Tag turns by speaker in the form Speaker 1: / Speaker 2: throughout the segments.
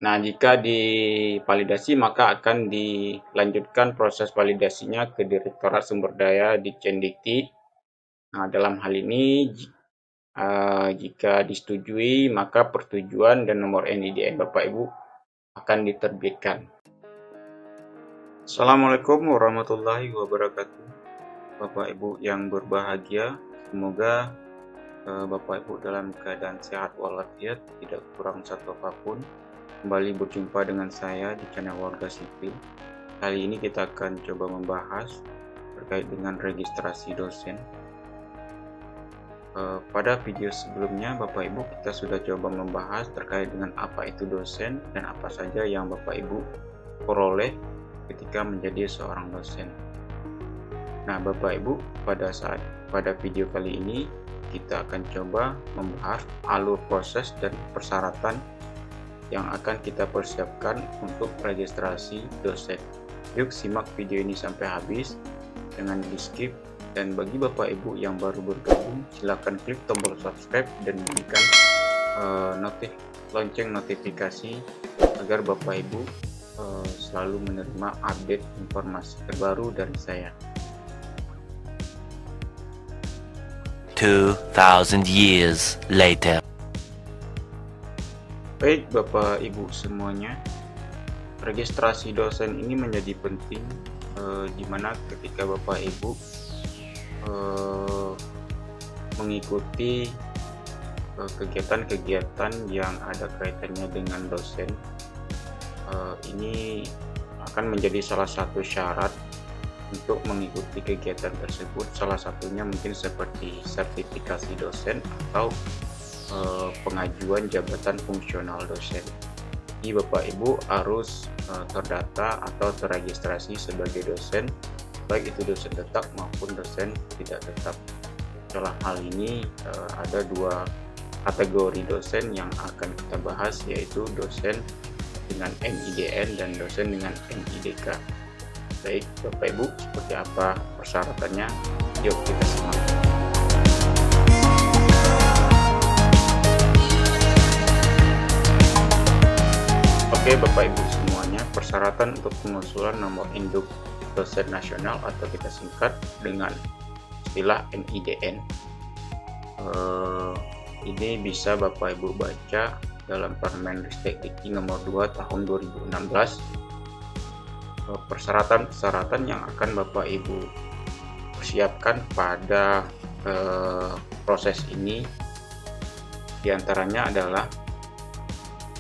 Speaker 1: Nah, jika divalidasi maka akan dilanjutkan proses validasinya ke Direktorat Sumber Daya di Cendikti. Nah, dalam hal ini jika disetujui maka persetujuan dan nomor NIDN Bapak Ibu akan diterbitkan. Assalamualaikum warahmatullahi wabarakatuh. Bapak Ibu yang berbahagia, semoga Bapak Ibu dalam keadaan sehat walafiat, tidak kurang satu apapun. Kembali berjumpa dengan saya di channel Warga Sipil. Kali ini kita akan coba membahas terkait dengan registrasi dosen. Pada video sebelumnya Bapak Ibu kita sudah coba membahas terkait dengan apa itu dosen dan apa saja yang Bapak Ibu peroleh ketika menjadi seorang dosen. Nah Bapak Ibu, pada video kali ini kita akan coba membahas alur proses dan persyaratan yang akan kita persiapkan untuk registrasi dosen. Yuk simak video ini sampai habis, jangan di skip, dan bagi Bapak Ibu yang baru bergabung silakan klik tombol subscribe dan bunyikan lonceng notifikasi agar Bapak Ibu selalu menerima update informasi terbaru dari saya.
Speaker 2: 2000 years later.
Speaker 1: Baik Bapak Ibu semuanya, registrasi dosen ini menjadi penting di mana ketika Bapak Ibu mengikuti kegiatan-kegiatan yang ada kaitannya dengan dosen, ini akan menjadi salah satu syarat untuk mengikuti kegiatan tersebut. Salah satunya mungkin seperti sertifikasi dosen atau pengajuan jabatan fungsional dosen. Jadi Bapak Ibu harus terdata atau terregistrasi sebagai dosen, baik itu dosen tetap maupun dosen tidak tetap. Dalam hal ini ada dua kategori dosen yang akan kita bahas, yaitu dosen dengan NIDN dan dosen dengan NIDK. Baik Bapak Ibu, seperti apa persyaratannya? Yuk kita simak. Oke Bapak Ibu semuanya, persyaratan untuk pengusulan nomor induk dosen nasional atau kita singkat dengan istilah NIDN. Ini bisa Bapak Ibu baca dalam Permendikbud nomor 2 tahun 2016. Persyaratan-persyaratan yang akan Bapak Ibu persiapkan pada proses ini diantaranya adalah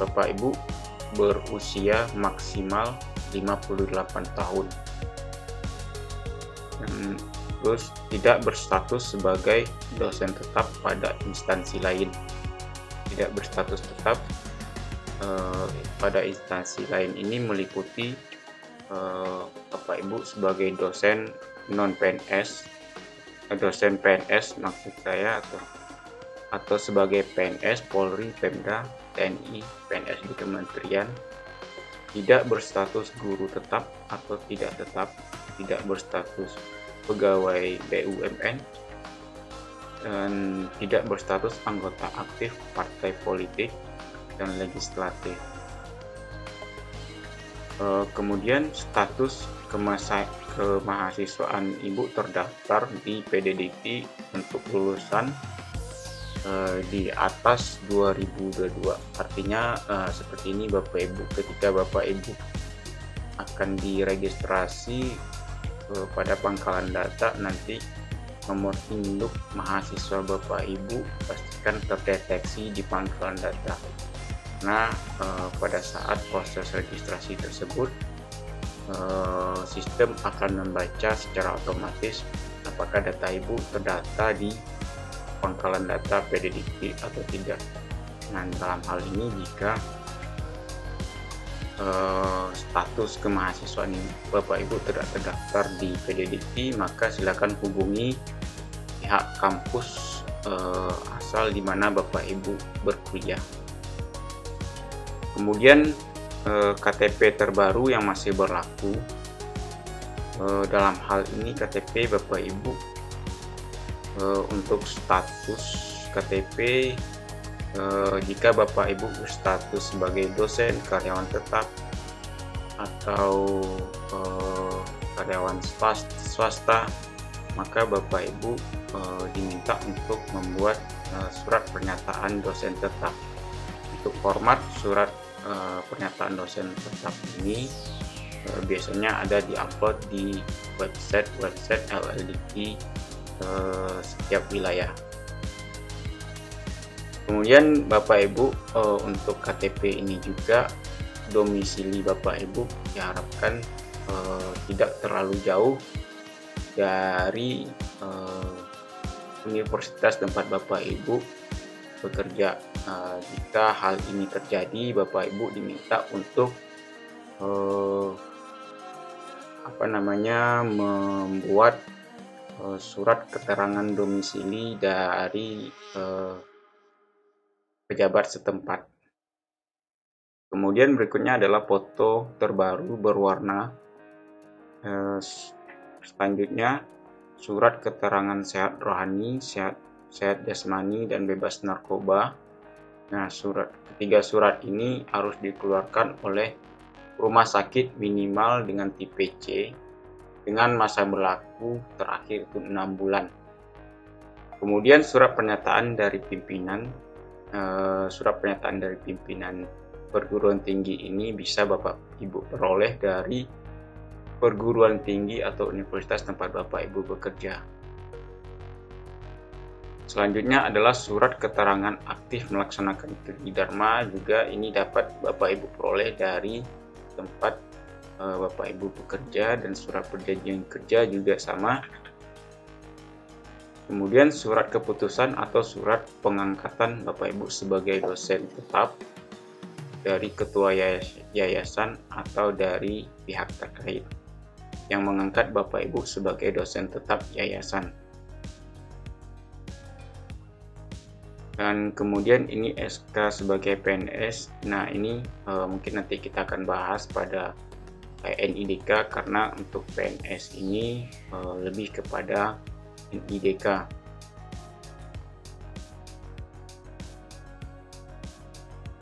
Speaker 1: Bapak Ibu berusia maksimal 58 tahun, terus tidak berstatus sebagai dosen tetap pada instansi lain, tidak berstatus tetap pada instansi lain ini meliputi Bapak Ibu sebagai dosen non PNS, dosen PNS maksud saya, atau sebagai PNS Polri, Pemda, TNI, PNS di kementerian, tidak berstatus guru tetap atau tidak tetap, tidak berstatus pegawai BUMN, dan tidak berstatus anggota aktif partai politik dan legislatif. Kemudian status kemahasiswaan Ibu terdaftar di PDDikti untuk lulusan di atas 2022. Artinya seperti ini Bapak Ibu, ketika Bapak Ibu akan diregistrasi pada pangkalan data, nanti nomor induk mahasiswa Bapak Ibu pastikan terdeteksi di pangkalan data. Nah, pada saat proses registrasi tersebut sistem akan membaca secara otomatis apakah data Ibu terdata di pangkalan data PDDikti atau tidak. Nah, dalam hal ini jika status kemahasiswaan Bapak Ibu tidak terdaftar di PDDikti, maka silakan hubungi pihak kampus asal di mana Bapak Ibu berkuliah. Kemudian KTP terbaru yang masih berlaku. Dalam hal ini KTP Bapak Ibu untuk status KTP jika Bapak Ibu status sebagai dosen, karyawan tetap, atau karyawan swasta, maka Bapak Ibu diminta untuk membuat surat pernyataan dosen tetap. Untuk format surat pernyataan dosen tetap ini biasanya ada di-upload di website LLDT setiap wilayah. Kemudian Bapak Ibu untuk KTP ini juga domisili Bapak Ibu diharapkan tidak terlalu jauh dari universitas tempat Bapak Ibu bekerja. Jika hal ini terjadi, Bapak Ibu diminta untuk membuat surat keterangan domisili dari pejabat setempat. Kemudian berikutnya adalah foto terbaru berwarna. Selanjutnya surat keterangan sehat rohani, sehat jasmani, dan bebas narkoba. Nah, ketiga surat ini harus dikeluarkan oleh rumah sakit minimal dengan tipe C dengan masa berlaku terakhir itu 6 bulan. Kemudian surat pernyataan dari pimpinan. Surat pernyataan dari pimpinan perguruan tinggi ini bisa Bapak Ibu peroleh dari perguruan tinggi atau universitas tempat Bapak Ibu bekerja. Selanjutnya adalah surat keterangan aktif melaksanakan Tridharma Dharma, juga ini dapat Bapak Ibu peroleh dari tempat Bapak Ibu bekerja, dan surat perjanjian kerja juga sama. Kemudian surat keputusan atau surat pengangkatan Bapak Ibu sebagai dosen tetap dari ketua yayasan atau dari pihak terkait yang mengangkat Bapak Ibu sebagai dosen tetap yayasan. Dan kemudian ini SK sebagai PNS. Nah, ini mungkin nanti kita akan bahas pada NIDK, karena untuk PNS ini lebih kepada NIDK.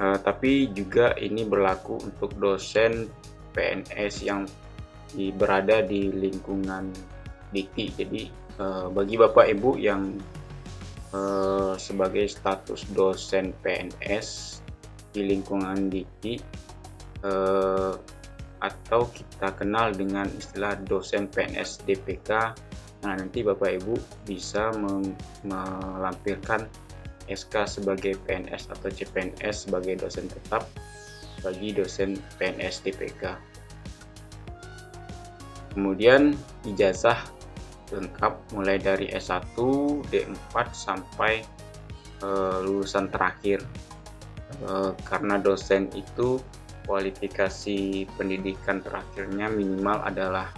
Speaker 1: Tapi juga ini berlaku untuk dosen PNS yang berada di lingkungan Dikti. Jadi bagi Bapak Ibu yang sebagai status dosen PNS di lingkungan Dikti, atau kita kenal dengan istilah dosen PNS DPK, nah nanti Bapak Ibu bisa melampirkan SK sebagai PNS atau CPNS sebagai dosen tetap bagi dosen PNS DPK. Kemudian ijazah lengkap mulai dari S1, D4 sampai lulusan terakhir. Karena dosen itu kualifikasi pendidikan terakhirnya minimal adalah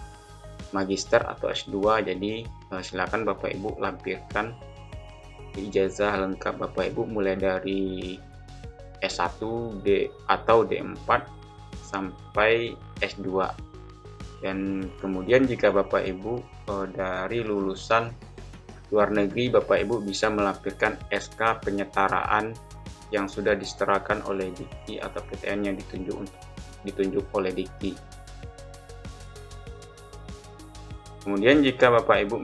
Speaker 1: magister atau S2, jadi silakan Bapak Ibu lampirkan ijazah lengkap Bapak Ibu mulai dari S1 atau D4 sampai S2. Dan kemudian jika Bapak Ibu dari lulusan luar negeri, Bapak Ibu bisa melampirkan SK penyetaraan yang sudah disetarakan oleh Dikti atau PTN yang ditunjuk oleh Dikti. Kemudian jika Bapak Ibu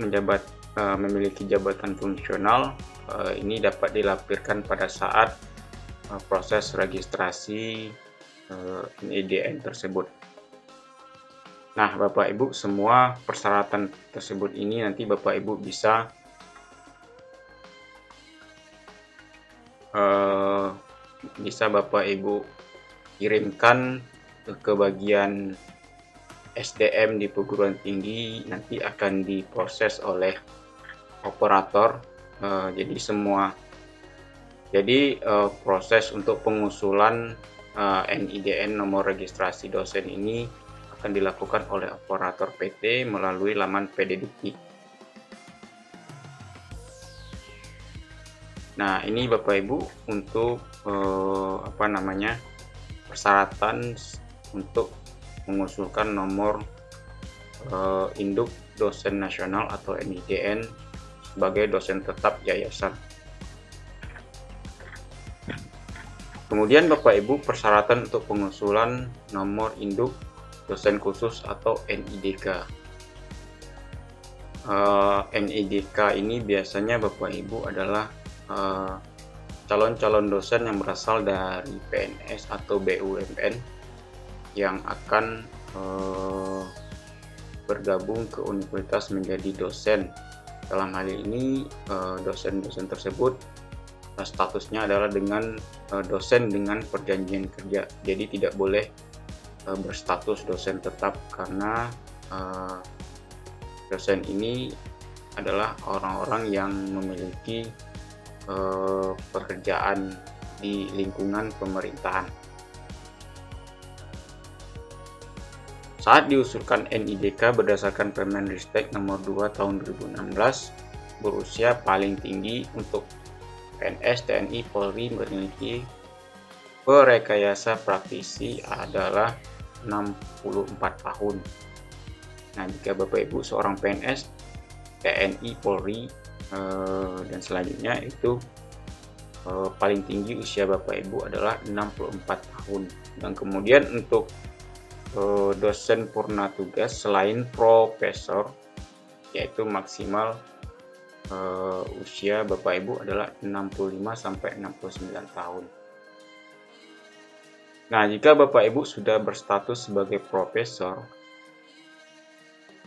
Speaker 1: memiliki jabatan fungsional, ini dapat dilampirkan pada saat proses registrasi NIDN tersebut. Nah, Bapak Ibu, semua persyaratan tersebut ini nanti Bapak Ibu bisa Bapak Ibu kirimkan ke bagian SDM di perguruan tinggi, nanti akan diproses oleh operator. Jadi proses untuk pengusulan NIDN nomor registrasi dosen ini akan dilakukan oleh operator PT melalui laman PD Dikti. Nah, ini Bapak Ibu untuk persyaratan untuk mengusulkan nomor induk dosen nasional atau NIDN sebagai dosen tetap yayasan. Kemudian Bapak Ibu, persyaratan untuk pengusulan nomor induk dosen khusus atau NIDK. NIDK ini biasanya Bapak Ibu adalah calon-calon dosen yang berasal dari PNS atau BUMN yang akan bergabung ke universitas menjadi dosen. Dalam hal ini dosen-dosen tersebut statusnya adalah dengan dosen dengan perjanjian kerja. Jadi tidak boleh berstatus dosen tetap, karena dosen ini adalah orang-orang yang memiliki pekerjaan di lingkungan pemerintahan. Saat diusulkan NIDK berdasarkan Permendikbud nomor 2 tahun 2016, berusia paling tinggi untuk PNS, TNI, Polri memiliki perekayasa praktisi adalah 64 tahun. Nah, jika Bapak Ibu seorang PNS, TNI, Polri, dan selanjutnya itu paling tinggi usia Bapak Ibu adalah 64 tahun. Dan kemudian untuk dosen purna tugas selain profesor, yaitu maksimal usia Bapak Ibu adalah 65 sampai 69 tahun. Nah, jika Bapak Ibu sudah berstatus sebagai profesor,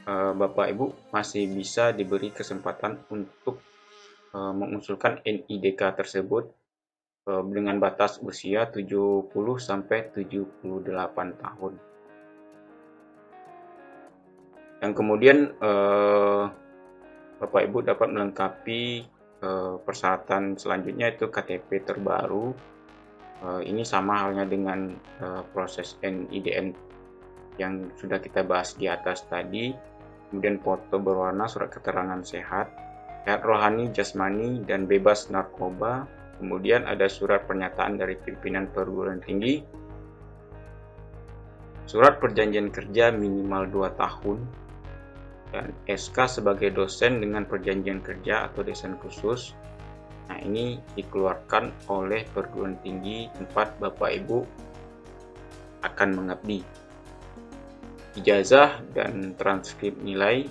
Speaker 1: Bapak Ibu masih bisa diberi kesempatan untuk mengusulkan NIDK tersebut dengan batas usia 70 sampai 78 tahun. Dan kemudian Bapak Ibu dapat melengkapi persyaratan selanjutnya, itu KTP terbaru. Ini sama halnya dengan proses NIDN yang sudah kita bahas di atas tadi. Kemudian foto berwarna, surat keterangan sehat rohani, jasmani, dan bebas narkoba. Kemudian ada surat pernyataan dari pimpinan perguruan tinggi, surat perjanjian kerja minimal 2 tahun, dan SK sebagai dosen dengan perjanjian kerja atau dosen khusus. Nah, ini dikeluarkan oleh perguruan tinggi tempat Bapak Ibu akan mengabdi. Ijazah dan transkrip nilai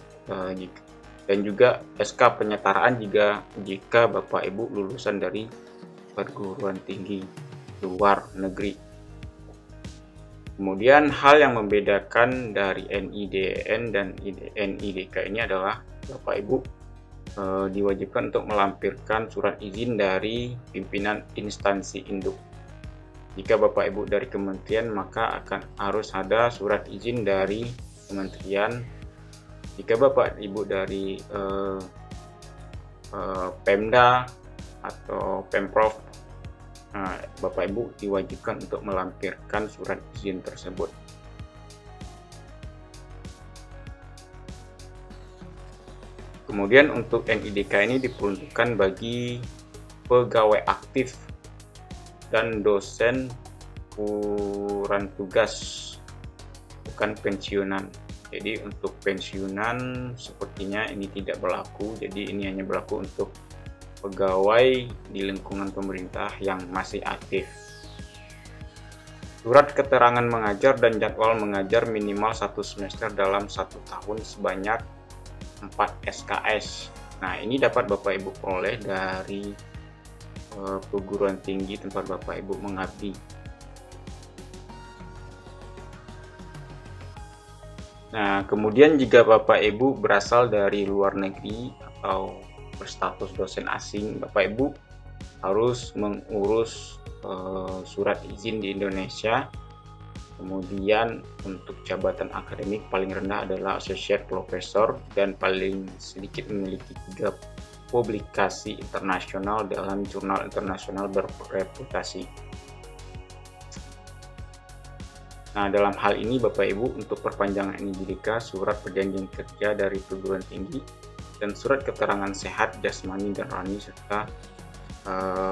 Speaker 1: dan juga SK penyetaraan jika Bapak Ibu lulusan dari perguruan tinggi luar negeri. Kemudian hal yang membedakan dari NIDN dan NIDK ini adalah Bapak Ibu diwajibkan untuk melampirkan surat izin dari pimpinan instansi induk. Jika Bapak Ibu dari kementerian, maka harus ada surat izin dari kementerian. Jika Bapak Ibu dari Pemda atau Pemprov, Bapak Ibu diwajibkan untuk melampirkan surat izin tersebut. Kemudian untuk NIDK ini diperuntukkan bagi pegawai aktif dan dosen purna tugas, bukan pensiunan. Jadi untuk pensiunan sepertinya ini tidak berlaku. Jadi ini hanya berlaku untuk pegawai di lingkungan pemerintah yang masih aktif. Surat keterangan mengajar dan jadwal mengajar minimal 1 semester dalam 1 tahun sebanyak 4 SKS. Nah, ini dapat Bapak Ibu peroleh dari perguruan tinggi tempat Bapak Ibu mengabdi. Nah, kemudian jika Bapak Ibu berasal dari luar negeri atau berstatus dosen asing, Bapak Ibu harus mengurus surat izin di Indonesia. Kemudian untuk jabatan akademik paling rendah adalah associate professor dan paling sedikit memiliki 3 publikasi internasional dalam jurnal internasional berreputasi. Nah, dalam hal ini Bapak Ibu untuk perpanjangan NIDK, surat perjanjian kerja dari perguruan tinggi, dan surat keterangan sehat jasmani dan rohani serta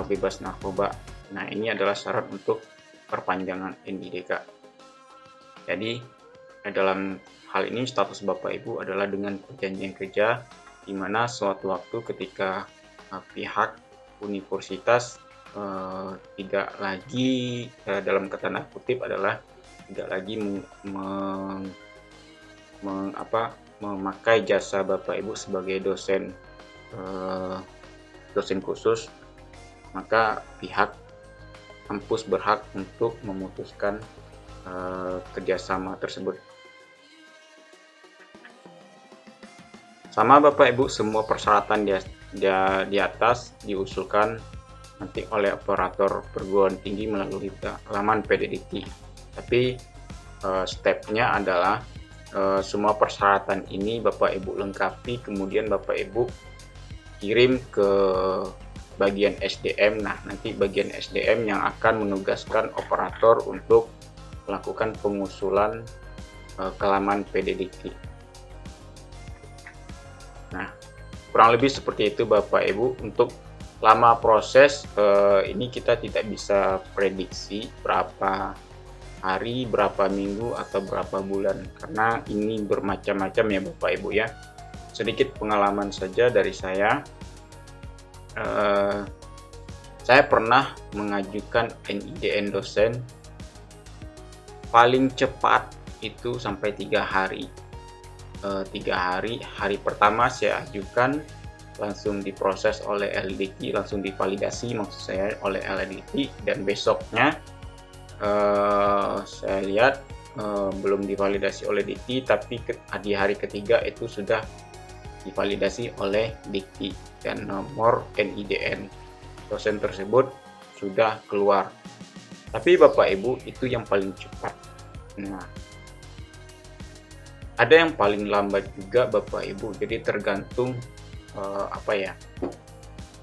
Speaker 1: bebas narkoba. Nah, ini adalah syarat untuk perpanjangan NIDK. Jadi dalam hal ini status Bapak Ibu adalah dengan perjanjian kerja, di mana suatu waktu ketika pihak universitas tidak lagi dalam tanda kutip adalah tidak lagi memakai jasa Bapak Ibu sebagai dosen khusus, maka pihak kampus berhak untuk memutuskan kerjasama tersebut. Sama Bapak Ibu, semua persyaratan di atas diusulkan nanti oleh operator perguruan tinggi melalui laman PDDT. Tapi stepnya adalah semua persyaratan ini Bapak Ibu lengkapi, kemudian Bapak Ibu kirim ke bagian SDM. Nah, nanti bagian SDM yang akan menugaskan operator untuk melakukan pengusulan ke laman PDDT. Nah, kurang lebih seperti itu Bapak Ibu. Untuk lama proses ini kita tidak bisa prediksi berapa hari, berapa minggu, atau berapa bulan, karena ini bermacam-macam ya Bapak Ibu ya. Sedikit pengalaman saja dari saya. Saya pernah mengajukan NIDN dosen paling cepat itu sampai 3 hari. 3 hari, hari pertama saya ajukan langsung diproses oleh LDT, langsung divalidasi maksud saya oleh LDT, dan besoknya saya lihat belum divalidasi oleh DT, tapi di hari ketiga itu sudah divalidasi oleh DT dan nomor NIDN dosen tersebut sudah keluar. Tapi Bapak Ibu, itu yang paling cepat. Nah, ada yang paling lambat juga Bapak Ibu, jadi tergantung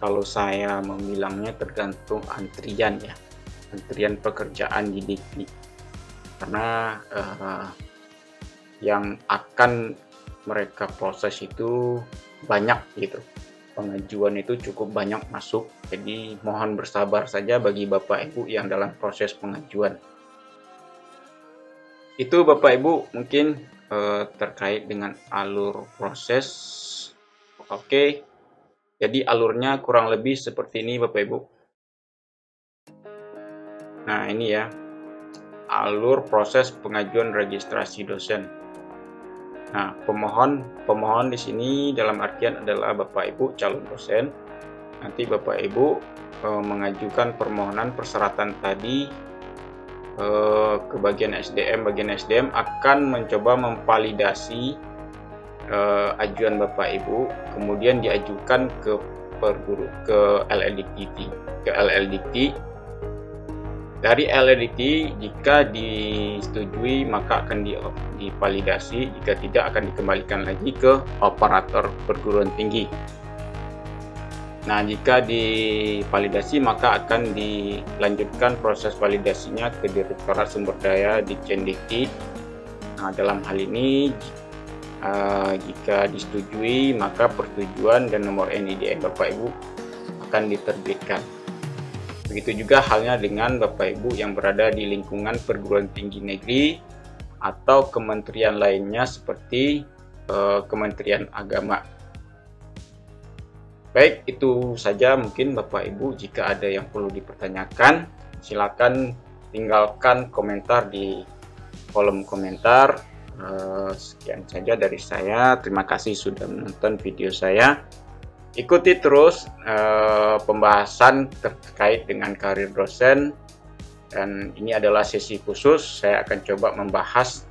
Speaker 1: kalau saya membilangnya tergantung antrian ya, antrian pekerjaan di DIKTI, karena yang akan mereka proses itu banyak gitu, pengajuan itu cukup banyak masuk, jadi mohon bersabar saja bagi Bapak Ibu yang dalam proses pengajuan. Itu Bapak Ibu mungkin terkait dengan alur proses. Oke, jadi alurnya kurang lebih seperti ini Bapak Ibu. Nah, ini ya alur proses pengajuan registrasi dosen. Nah, pemohon di sini dalam artian adalah Bapak Ibu calon dosen. Nanti Bapak Ibu mengajukan permohonan persyaratan tadi ke bagian SDM. Bagian SDM akan mencoba memvalidasi ajuan Bapak Ibu, kemudian diajukan ke LLDT. Dari LLDT jika disetujui maka akan divalidasi, jika tidak akan dikembalikan lagi ke operator perguruan tinggi. Nah, jika divalidasi maka akan dilanjutkan proses validasinya ke Direktorat Sumber Daya di Dikti. Nah, dalam hal ini jika disetujui maka persetujuan dan nomor NIDN Bapak Ibu akan diterbitkan. Begitu juga halnya dengan Bapak Ibu yang berada di lingkungan perguruan tinggi negeri atau kementerian lainnya seperti Kementerian Agama. Baik, itu saja mungkin Bapak Ibu. Jika ada yang perlu dipertanyakan, silakan tinggalkan komentar di kolom komentar. Sekian saja dari saya. Terima kasih sudah menonton video saya. Ikuti terus pembahasan terkait dengan karir dosen. Dan ini adalah sesi khusus. Saya akan coba membahas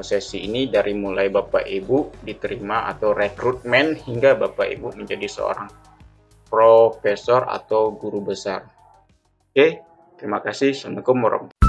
Speaker 1: sesi ini dari mulai Bapak Ibu diterima atau rekrutmen hingga Bapak Ibu menjadi seorang profesor atau guru besar. Oke, terima kasih. Assalamualaikum warahmatullahi wabarakatuh.